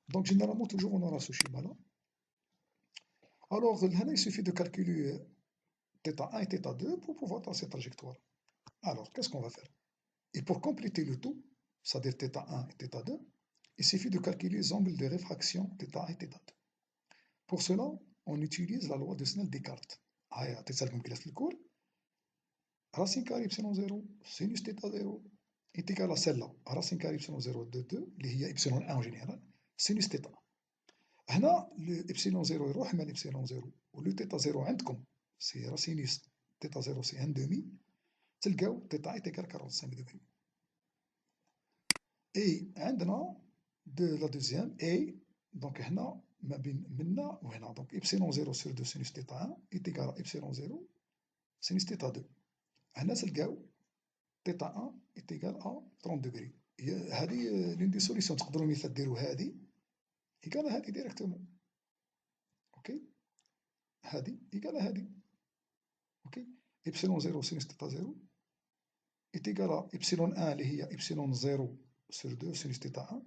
Donc, généralement, toujours, on aura ce schéma-là. Alors, là, il suffit de calculer θ1 et θ2 pour pouvoir tracer cette trajectoire. Alors, qu'est-ce qu'on va faire? Et pour compléter le tout, c'est-à-dire θ1 et θ2, il suffit de calculer les angles de réfraction θ1 et θ2. Pour cela, on utilise la loi de Snell-Descartes. تسألكم كده في الكور racine carré epsilon 0 sinus θ0 est égal à celle-là racine carré epsilon 0 de 2 اللي هي epsilon 1 en général sinus θ. هنا الابسيلون 0 يروح مع الابسيلون 0 ولو تيتا 0 عندكم سي راسينيس تيتا 0 سي ان دومي تلقاو تيتا اي تيكال 45 دوغري. اي عندنا لا دوزيام اي دونك هنا ما بين منا وهنا دونك ابسيلون 0 سور 2 سينوس تيتا 1 اي تيكال ابسيلون 0 سينوس تيتا 2. هنا تلقاو تيتا 1 اي تيكال ا 30 دوغري. هذه لون دي سوليسيون تقدروا مثال ديروا هذه ايكال هذه ديريكتومون. اوكي هذه ايكال هذه. اوكي epsilon 0 sinus θ 0 est égal à epsilon 1 اللي هي epsilon 0 sur 2 sinus θ 1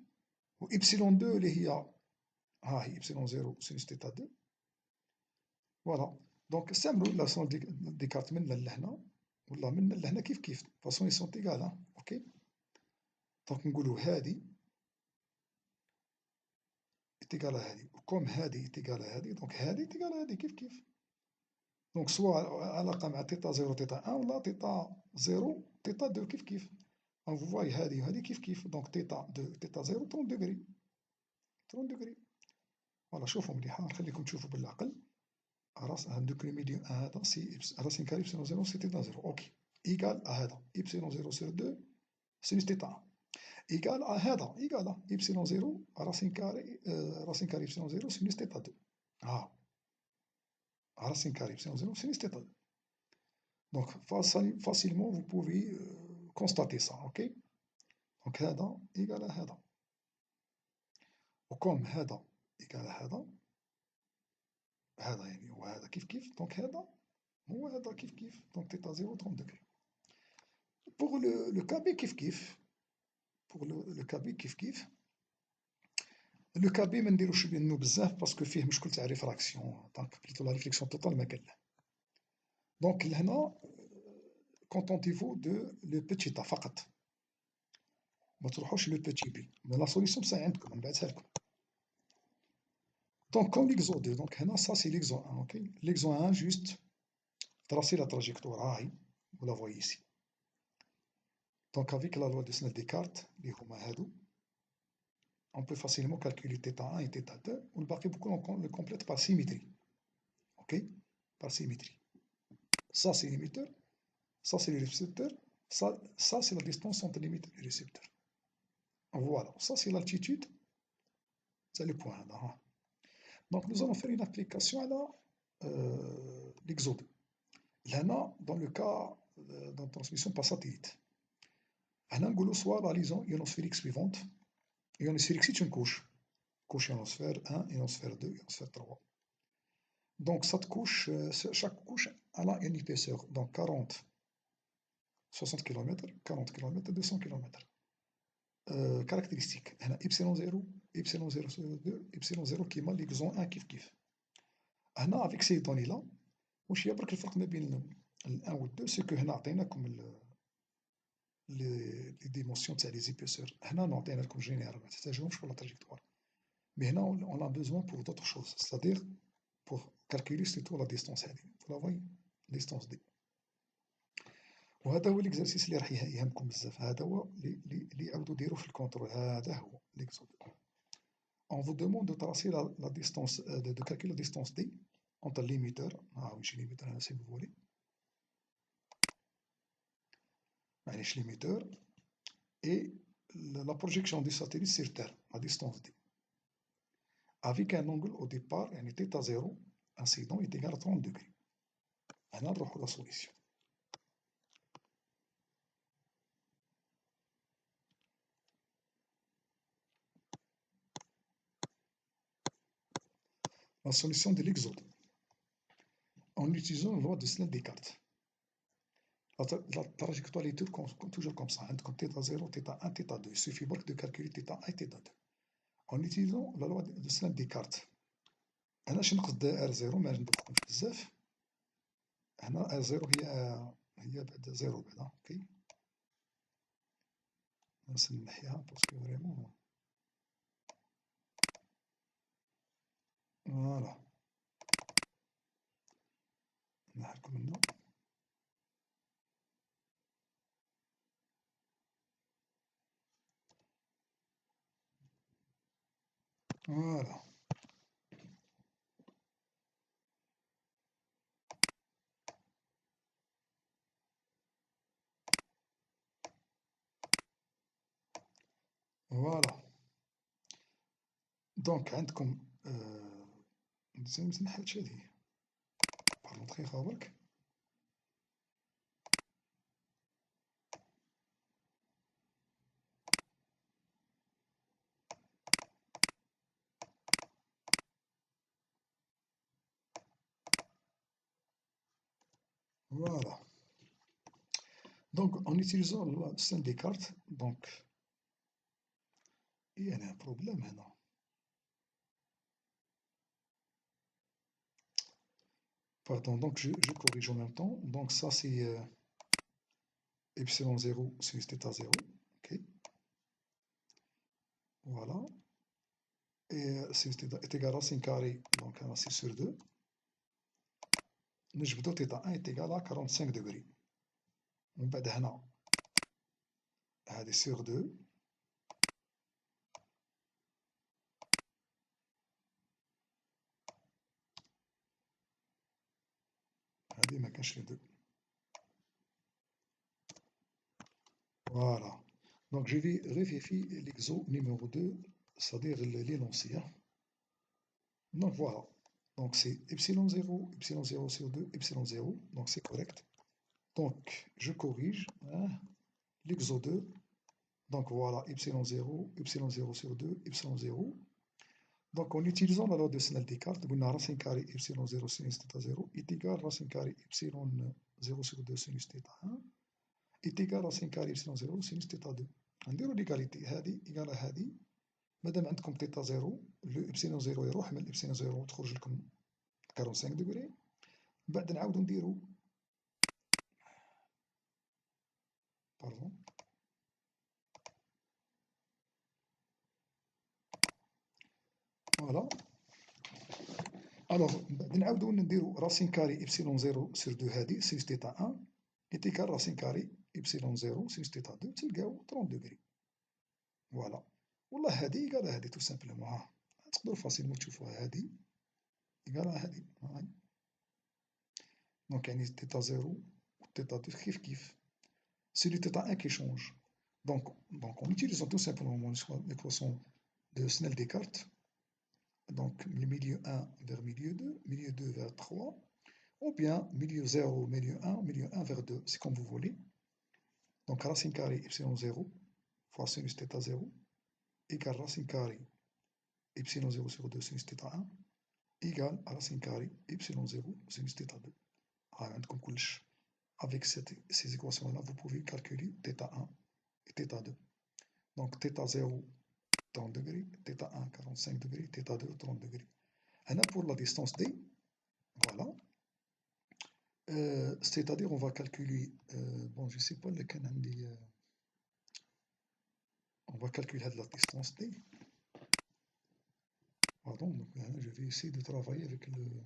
و epsilon 2 اللي هي ها هي epsilon 0 sinus θ 2. فوالا دونك استعملوا لا سون ديكارت من لهنا ولا من لهنا كيف كيف فاصون سون ايكال. اوكي دونك نقولوا هذه تيكال هذه وكوم هذه تيكال هذه دونك هذه تيكال هذه كيف كيف. دونك سواء علاقة مع تيتا 0 تيتا 1 ولا تيتا 0 تيتا 2 كيف كيف. دونك فواي هذه وهذه كيف كيف دونك تيتا 2 تيتا 0 30 دوغري 30 دوغري. فوالا شوفوا مليحة نخليكم تشوفوا بالعقل. دوك لو ميليو هذا سي راسين كاري ابسيلون 0 سي تيتا 0 اوكي ايكال هذا ابسيلون 0 سور 2 سينوس تيتا 1 ايكال هذا ايكال ابسيلون 0 راسين كاري ابسيلون 0 سينوس تيتا 2 ها racine carrée epsilon 0 sinus θ2. Donc facilement vous pouvez constater ça. Ok. Donc هذا égal à هذا وكم هذا égal à هذا هذا يعني وهذا كيف كيف دونك هذا هو هذا كيف كيف دونك θ 0 30 degrés. Pour le KB كيف كيف pour le KB كيف كيف لو كابي ما نديروش منه بزاف باسكو فيه مشكل تاع ريفراكسيون دونك بليتو لا ريفليكسيون توتال ما كان له. دونك لهنا contentez-vous de le petit a فقط ما تروحوش لو بيتي بي لا سوليسيون بصح عندكم نبعثها لكم. دونك كوم ليكزو 2 دونك هنا سا سي ليكزو 1 اوكي ليكزو 1 جوست تراسي لا تراجيكتور ها هي ولا فوي ايسي. دونك افيك لا لوا دو سنيل ديكارت اللي هما هادو on peut facilement calculer θ1 et θ2 والباقي بكون on le complète par symétrie. Ok par symétrie. Ça c'est l'émetteur, ça c'est le récepteur, ça c'est la distance entre l'émetteur et le récepteur. Voilà, ça c'est l'altitude, c'est le point là. Donc, nous allons faire une application à l'exode. Là, dans le cas de transmission par satellite, on a soit la liaison ionosphérique suivante. Ionosphérique, c'est une couche. Couche ionosphère 1, ionosphère 2, ionosphère 3. Donc, cette couche, chaque couche a une épaisseur. Donc, 40, 60 km, 40 km, 200 km. Caractéristiques. On a y0, y0, y0 qui est liaison 1 kif kif. Avec ces données-là, واش هي برك الفرق ما بين ال1 و 2 سي كو هنا عطيناكم لي ديمونسيون تاع لي زيبيسور هنا نعطينا لكم جينيرال ما تحتاجوهمش pour la trajectoire mais هنا on a besoin pour d'autres choses c'est-à-dire pour calculer surtout la distance هذه vous la voyez distance دي وهذا هو ليكزارسيس اللي راح يهمكم بزاف هذا هو اللي عاودوا ديروه في الكونترول هذا هو ليكزود on vous demande de tracer la distance de calculer la distance d entre le limiteur ماشي limiteur si vous voulez معليش limiteur et la projection du satellite sur Terre, la distance d. Avec un angle au départ, θ 0, incident est égal à 30 degrés. On a la solution. La solution de l'exode. En utilisant la loi de Snell-Descartes. La trajectoire est toujours comme ça. θ 0, θ 1, θ 2. Il suffit de calculer θ 1 et θ 2. En utilisant la loi de Snell-Descartes. أنا شنو نقصد R0 ما ندوخكمش بزاف. هنا R0 هي بعد 0 بعدا اوكي. نسمحيها باسكو فريمون فوالا نحركو منه فوالا فوالا دونك عندكم نحل هادي باردون دقيقة برك voilà donc en utilisant la scène des cartes donc il y a un problème هنا pardon donc je corrige en même temps donc ça c'est epsilon 0 sinus θ 0 ok voilà et sinus θ est égal à racine carrée donc c'est sur 2 نجبدو θ 1 est égal à 45 degrés ومن بعد هنا هذه sur 2 هذه ما كانش لي 2 voilà donc je vais vérifier l'exo numéro 2 c'est-à-dire l'énoncé donc voilà donc c'est epsilon 0 sur 2 epsilon 0 donc c'est correct donc je corrige hein, l'exo 2 donc voilà epsilon 0 sur 2 epsilon 0 donc en utilisant la loi de Snell-Descartes on a racine carrée epsilon 0 sinus θ 0 est égal racine carrée epsilon 0 sur 2 sinus θ 1 est égal racine carrée epsilon 0 sinus θ 2 نديرو ليغاليتي هذه إيكال هذه مادام عندكم θ 0 لو ابسيلون 0 يروح من الابسيلون 0 تخرج لكم 45 دوغري بعد نعاودو نديرو باردون فوالا الوغ بعد نعاودو نديرو راسين كاري ابسيلون 0 سور 2 هادي سينس θ 1 إيكال راسين كاري ابسيلون 0 سينس θ 2 تلقاو 30 دوغري فوالا والله هادي إيكال هادي تو سامبلومون ها تقدرو فاسيلمون تشوفوها هادي إيكال هادي هاي دونك يعني θ 0 و θ 2 كيف كيف c'est le θ 1 qui change. Donc en utilisant tout simplement l'équation de Snell-Descartes, donc le milieu 1 vers milieu 2 vers 3, ou bien milieu 0, milieu 1 vers 2, c'est comme vous voulez. Donc racine carrée epsilon 0 fois sinus θ0 égale racine carrée epsilon 0 sur 2 sinus θ1 égale racine carrée epsilon 0 sinus θ2. عندكم كلش. Avec ces équations-là, vous pouvez calculer θ1 et θ2. Donc θ0, 30 degrés, θ1, 45 degrés, θ2, 30 degrés. Là, pour la distance D, voilà. C'est-à-dire, on va calculer, bon, je ne sais pas lequel on va calculer la distance D. Pardon, donc, je vais essayer de travailler avec le.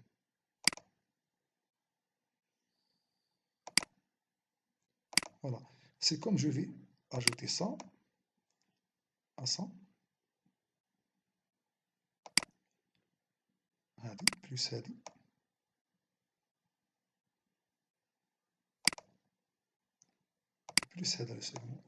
Voilà. C'est comme je vais ajouter ça à ça. هذه plus هذه. Plus هذا le segment.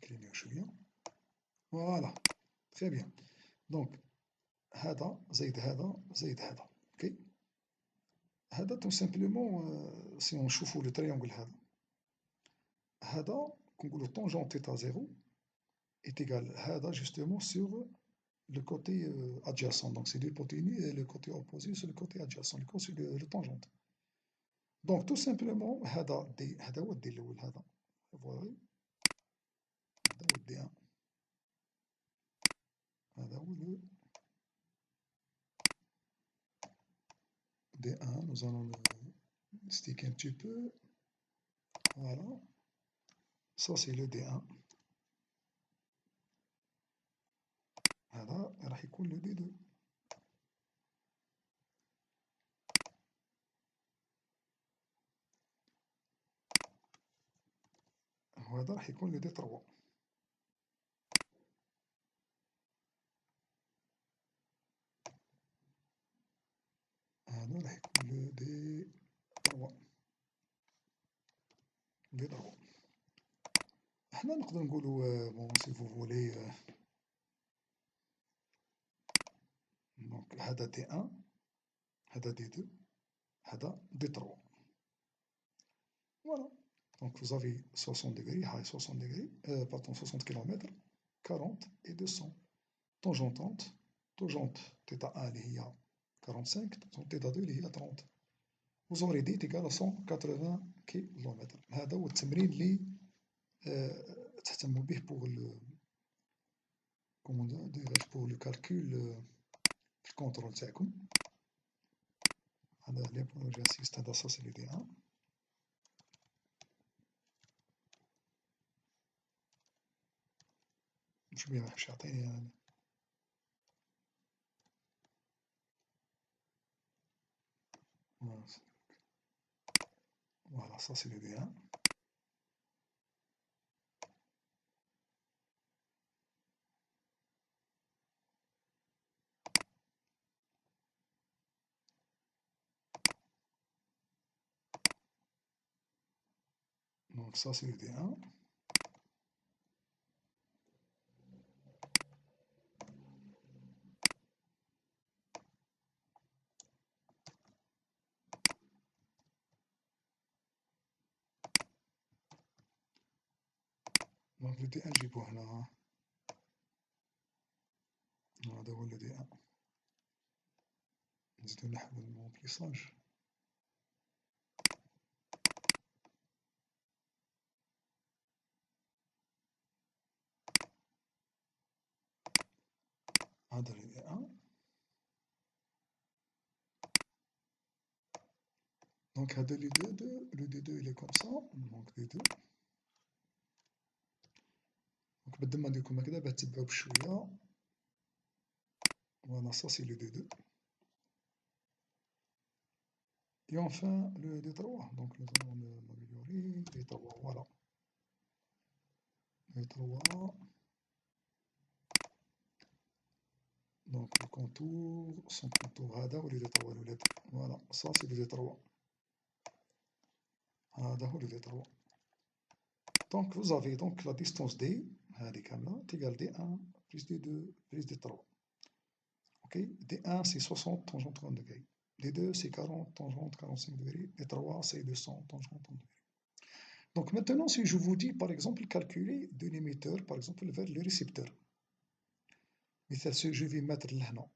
Cligner شوية. Voilà. Très bien. Donc, هذا زائد هذا زائد هذا. OK. هذا tout simplement, si on نشوفوا le triangle هذا. هذا كنقولوا tangente θ0 est égal هذا justement sur le côté adjacent. Donc c'est l'hypoténuse et le côté opposé sur le côté adjacent, sur le tangente. Donc tout simplement هذا دي هذا هو الدي الأول هذا. Voilà. هذا هو الدي 1. هذا هو le D1. Nous allons le sticker un petit peu. Voilà. Ça c'est le D1. هذا راح يكون le D2. وهذا راح يكون le D3. هذا راح يكون le D3. D3. احنا نقدر نقولوا bon si vous voulez donc هذا D1 هذا D2 هذا D3. Voilà. Donc vous avez 60 degrés, 60 degrés, pardon, 60 km, 40 et 200. Tangentante, tangente θ1 اللي هي 45, tangente θ2 اللي هي 30. Vous aurez D égal à 180 km. هذا هو التمرين اللي تهتموا به pour le comment dirais-je pour le calcul في الكونترول تاعكم. هذا لي بوان جانسيست هذا ça c'est le D1. شو بيه ما يحبش يعطيني يعني. Voilà, ça c'est le D1. Donc ça c'est le D1. Donc le D1 نجيبوه هنا. هذا هو le D1. نزيدو نحو المومبليساج. هذا le D1. Donc هذا le D2, le D2 il est comme ça, donc D2. Donc بدل ما نديركم هكذا باه تتبعوا بشوية. Voilà, ça c'est le D2. Et enfin le D3, donc nous allons l'améliorer. D3, voilà. D3. Donc le contour, son contour هذا هو le D3 الولاد. Voilà, ça c'est le D3. هذا هو le V3. Donc vous avez donc la distance D هذه كاملة égale D1 plus D2 plus D3. Ok, D1 c'est 60 tangente 30 degrés. D2 c'est 40 tangente 45 degrés. D3 c'est 200 tangente 30 degrés. Donc maintenant si je vous dis par exemple calculer de l'émetteur par exemple vers le récepteur. مثال je vais mettre لهنا.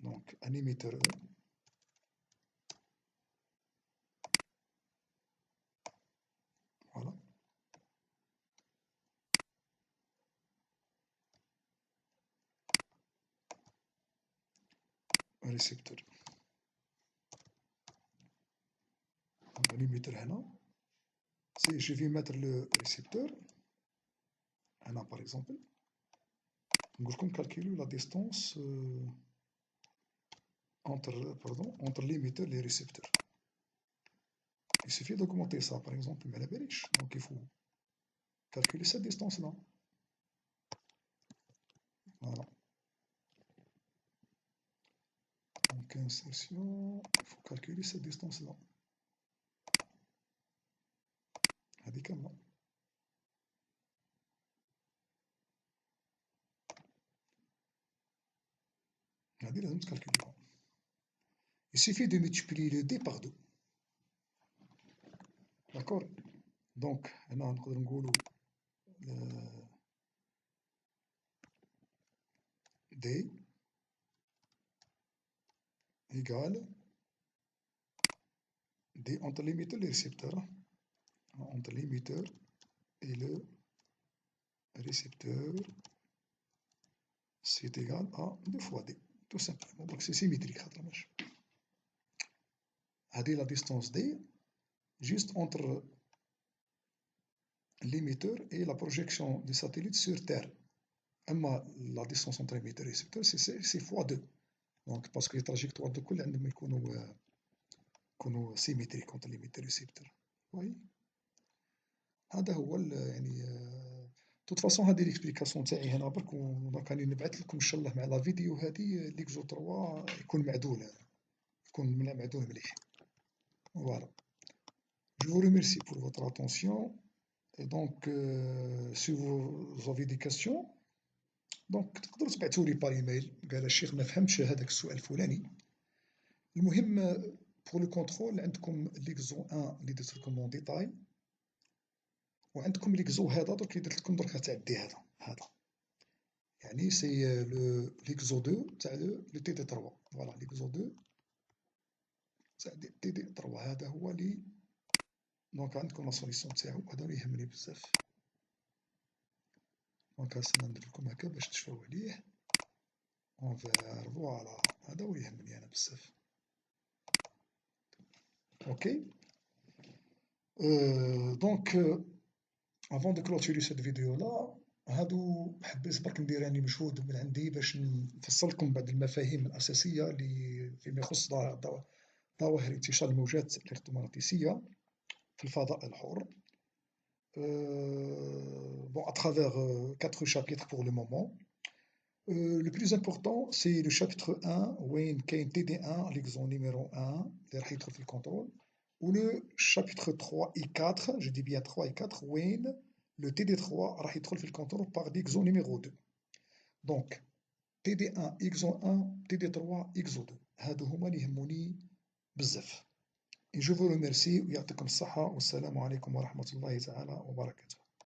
Donc un émetteur E. Voilà. Un récepteur. Donc un émetteur هنا. Si je vais mettre le récepteur, هنا par exemple, نقول لكم calculer la distance entre l'émetteur et le récepteur. Il suffit d'augmenter ça, par exemple, mais la beriche. Donc il faut calculer cette distance-là. Voilà. Donc insertion, il faut calculer cette distance-là. هذه كاملة. هذه لازم تكالكوليها. Il suffit de multiplier le D par 2. D'accord. Donc هنا نقدر نقولوا D égale D entre l'émetteur et le récepteur. Entre l'émetteur et le récepteur, c'est égal à 2 fois D, tout simplement. Donc c'est symétrique. C'est la distance D juste entre l'émetteur et la projection du satellite sur Terre. La distance entre l'émetteur et le récepteur, c'est fois 2. Donc, parce que les trajectoires de كل عندهم يكونوا symétriques entre l'émetteur et le récepteur. Oui. هذا هو يعني توت فاصون هذه ليكسبليكاسيون تاعي هنا برك ودونك راني نبعث لكم ان شاء الله مع لا فيديو هذه ليكزو 3 يكون معدول يكون معدول مليح. Voilà. Je vous remercie pour votre attention. Et donc, si vous avez des questions, donc تقدروا تبعثوا لي باي ايميل قال الشيخ ما فهمتش هذاك السؤال الفلاني. المهم pour le contrôle عندكم ليكزو 1 اللي درت لكم اون ديتاي وعندكم ليكزو هذا درك اللي درت لكم درك تعدي هذا يعني سي ليكزو 2 تاع لو تي دي 3 فوالا ليكزو 2 تاع تي دي 3 هذا هو اللي دونك عندكم لا سوليسيون تاعو هذا اللي يهمني بزاف. دونك هسه ندير لكم هكا باش تشوفوا عليه اونفير فوالا هذا هو اللي يهمني انا بزاف. اوكي دونك افون دو كلوتوري سيت فيديو لا هادو حبيت برك ندير يعني مجهود من عندي باش نفصل لكم بعض المفاهيم الاساسيه اللي فيما يخص ظواهر انتشار الموجات الالكترومغناطيسيه في الفضاء الحر. Bon, à travers 4 chapitres pour le moment. Le plus important, c'est le chapitre 1, où il y a TD1, l'exemple numéro 1, les règles de contrôle, ou le chapitre 3 et 4, je dis bien 3 et 4, où le TD3 راح يدخل في الكنترول par l'exemple numéro 2. Donc, TD1, exo 1, TD3, exo 2. هادو هما اللي يهموني بزاف. Et je vous remercie ويعطيكم الصحة والسلام عليكم ورحمة الله تعالى وبركاته.